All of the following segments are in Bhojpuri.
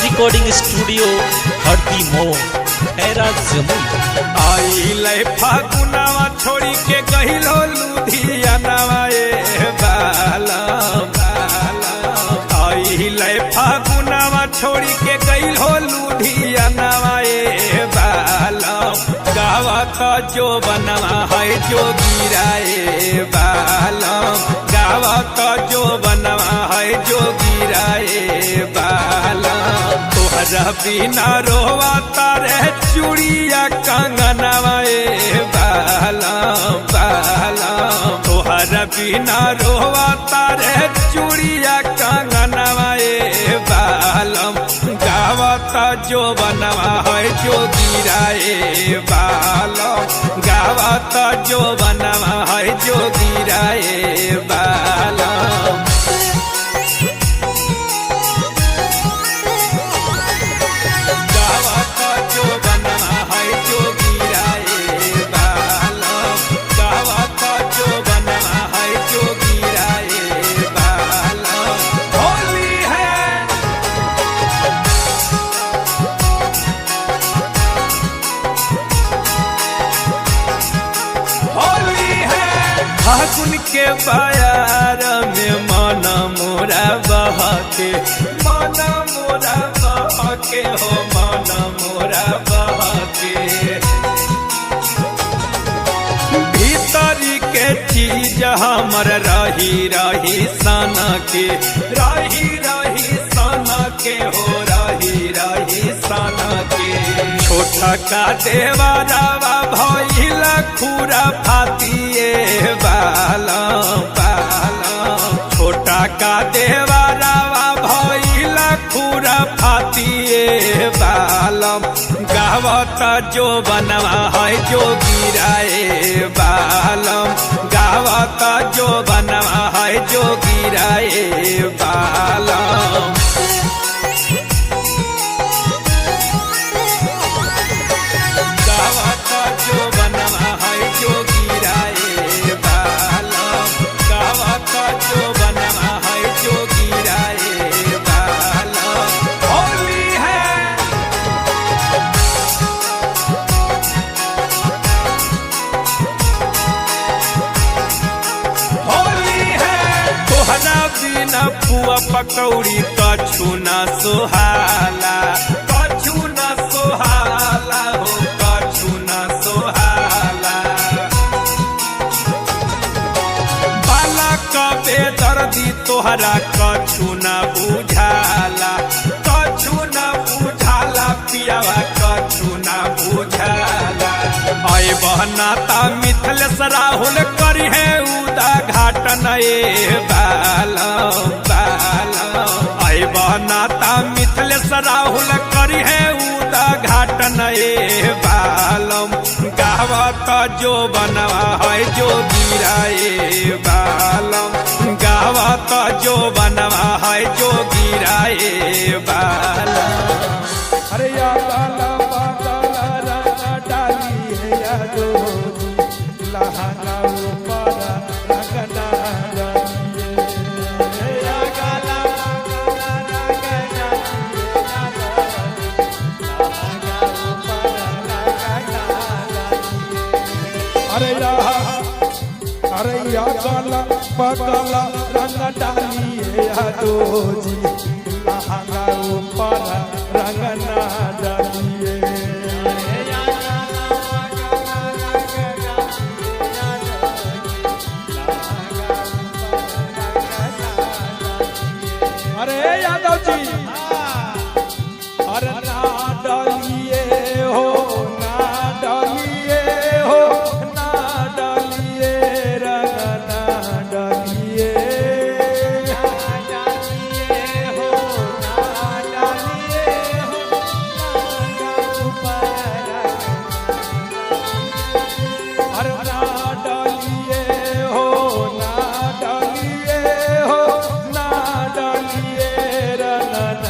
रिकॉर्डिंग स्टूडियो हरदी मो हैरा जमुई। आइले फागुनावा छोड़ी के गहिलो लुधियानावा ए बालम आइले फागुनावा छोड़ी के गहिलो लुधियानावा ए बालम गावत जो बनवा है जो गिराए बालम गावत जो बनवा है जो गिराए बालम तोहरा बिना रोवा तारे चूड़िया कंगनवा ए बालम बालम तोहरा बिना रोवा तारे चूड़िया कंगनवा ए बालम गावत जो बनवा है जो गिराए बालम गावत जो बनवा है जो गिराए बालम फागुन के बाजार में मन मोरा बहके मन मोरा बहके हो मन मोरा बहके भीतरी के चीज हमर रही रही सन के रही रही सन के हो रही रही सन के छोटा का देवरावा भइल खुरा फातिए बालम बालम छोटा का देवरावा भइल खुरा फातिए बालम गावत जो बनवा है जो गिराए बालम गावत जो बनवा है जो गिराए बालम बिना पुआ पकौड़ी कछु न सोहाला कछु न सोहाला हो कछु न सोहाला बाला कबे दर्दी तोहरा कछु न बुझाला कछु न बुझाला पियावा कछु न बुझाला आए बहनाता मिथिलेश राहुल करी है उदा घाटन ए बालम बालम आए बहनाता मिथिलेश राहुल करी है उदा घाटन ए बालम गावत जो बनवा है जो गिराए बालम गावत जो बनवा है जो गिराए बालम अरे या बालम डाली है या दो लहंगा ऊपर रंगना अरे या काला पकाला रंग डाली है या दो जी लहंगा ऊपर रंगना डालिए अरे यादव जी अरे ना डालिए हो ना डालिए हो ना डालिए रंग ना डालिए हो ना डालिए हो अरे ना डालिए हो ना डालिए हो ना डालिए रंग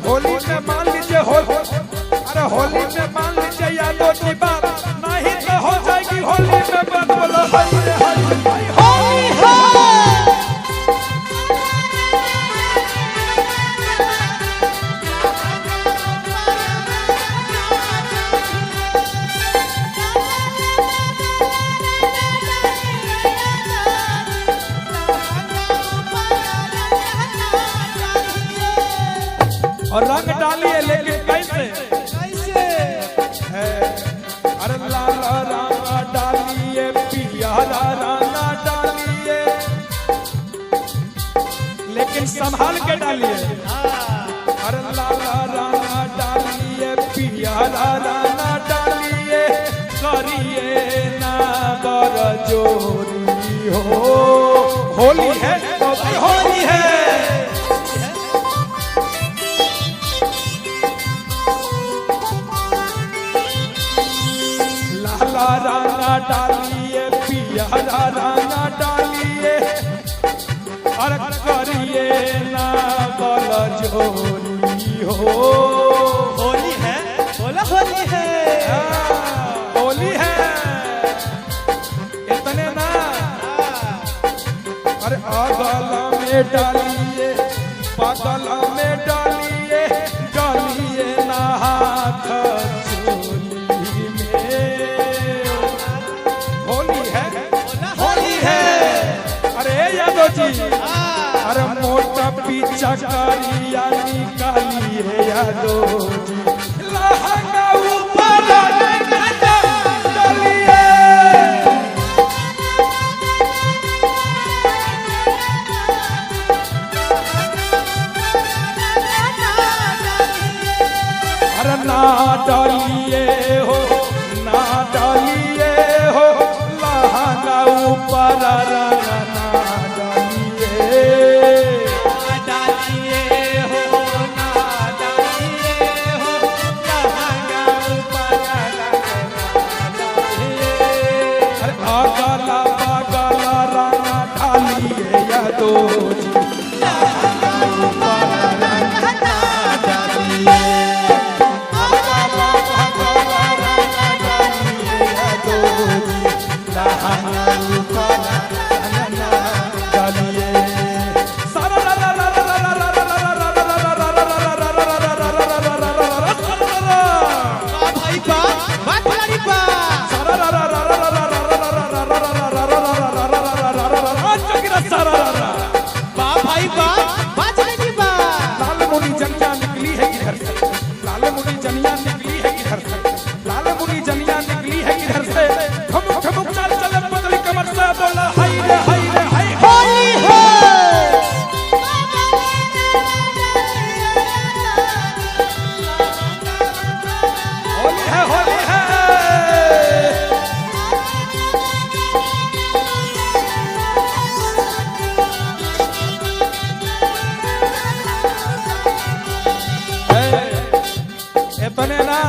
होली में मान लीजिए अरे होली में मान लीजिए यादव जी बात नहीं तो हो जाएगी होली में बात बोलो हाय रे हाय हाय होली है और रंग डालिए लेकिन कैसे कैसे है अरे लाल रंग डालिए पियारा रंग डालिए लेकिन संभाल के डालिए अरे लाल रंग डालिए पियारा रंग डालिए करिए ना बर जोरी हो होली है तो भाई होली है लाला राना डालिए पियारा राना डालिए और करिए ना बल जोरी हो होली है बोला होली है होली है इतने ना अरे अगला में डालिए पगला में डालिए डालिए ना हाथ चोली में होली है होली है अरे यादव जी अरे मोटा पीछा करिया निकाली है यादव जी लहंगा ऊपर डालिए अरे ना डालिए हो ना डालिए हो लहंगा ऊपर रंग ना डालिए डालिए हो ना डालिए हो लहंगा ऊपर रंग ना डालिए अरे अगला बगला रंग डालिए यादो जी लहंगा ऊपर रंग ना डालिए भाई बा बात खिलाड़ी बा बा भाई बा बात खिलाड़ी बा लाल मुनी जनिया निकली है किधर से लाल मुनी जनिया निकली है किधर से लाल मुनी जनिया निकली है किधर से ठमुक ठमुक चाल चले बदली कमर से बोला हाय रे हाय रे हाय होली है होली है होली है इतने ना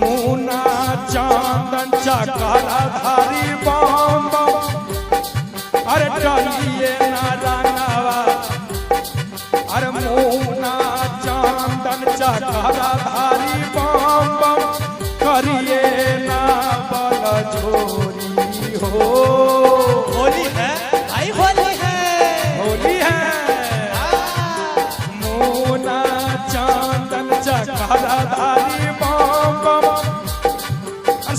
मुना चांदन चकारा धारी बम बम अरे डालिए ना रंगावा अरे मुना चांदन चकारा धारी बम बम करिए ना बल जोरी हो होली है भाई होली है होली है मोना चांदन चकारा धारी बम बम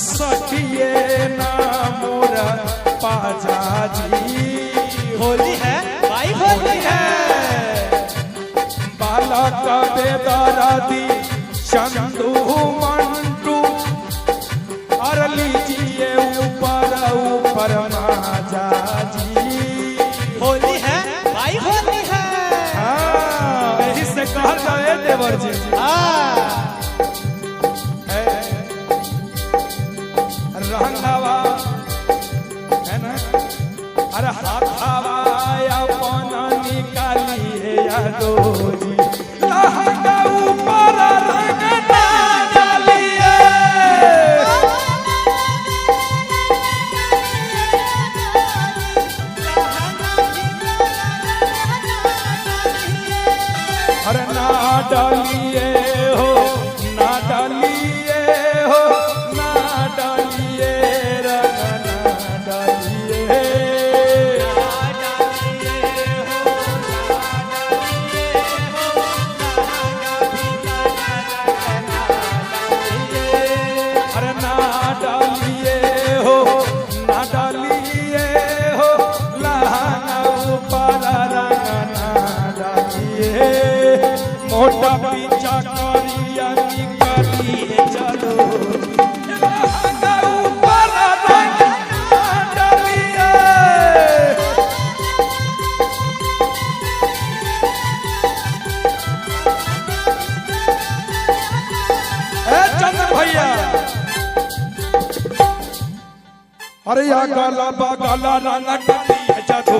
सखिए ना मोरा पाजा जी होली है भाई होली है बालक बेदरादी चंदू मंटू और लीजिए ऊपर ऊपर माजा जी होली है भाई होली है हाँ यही से कहा जाए देवर जी रंगावा है ना अरे हाथावा अपन निकाली है यादो जी लहंगा ऊपर रंग ना डालिए अरे ना डालिए हो ना डालिए हो ना डालिए रंग ना डालिए अरे ना डालिए हो ना डालिए हो लहंगा ऊपर रंग ना डालिए मोटा पीछा करिया निकलिए चलो लहंगा ऊपर रंग ना डालिए ए चंदन भैया अरे या गाला बा गाला रंग डाली है जादू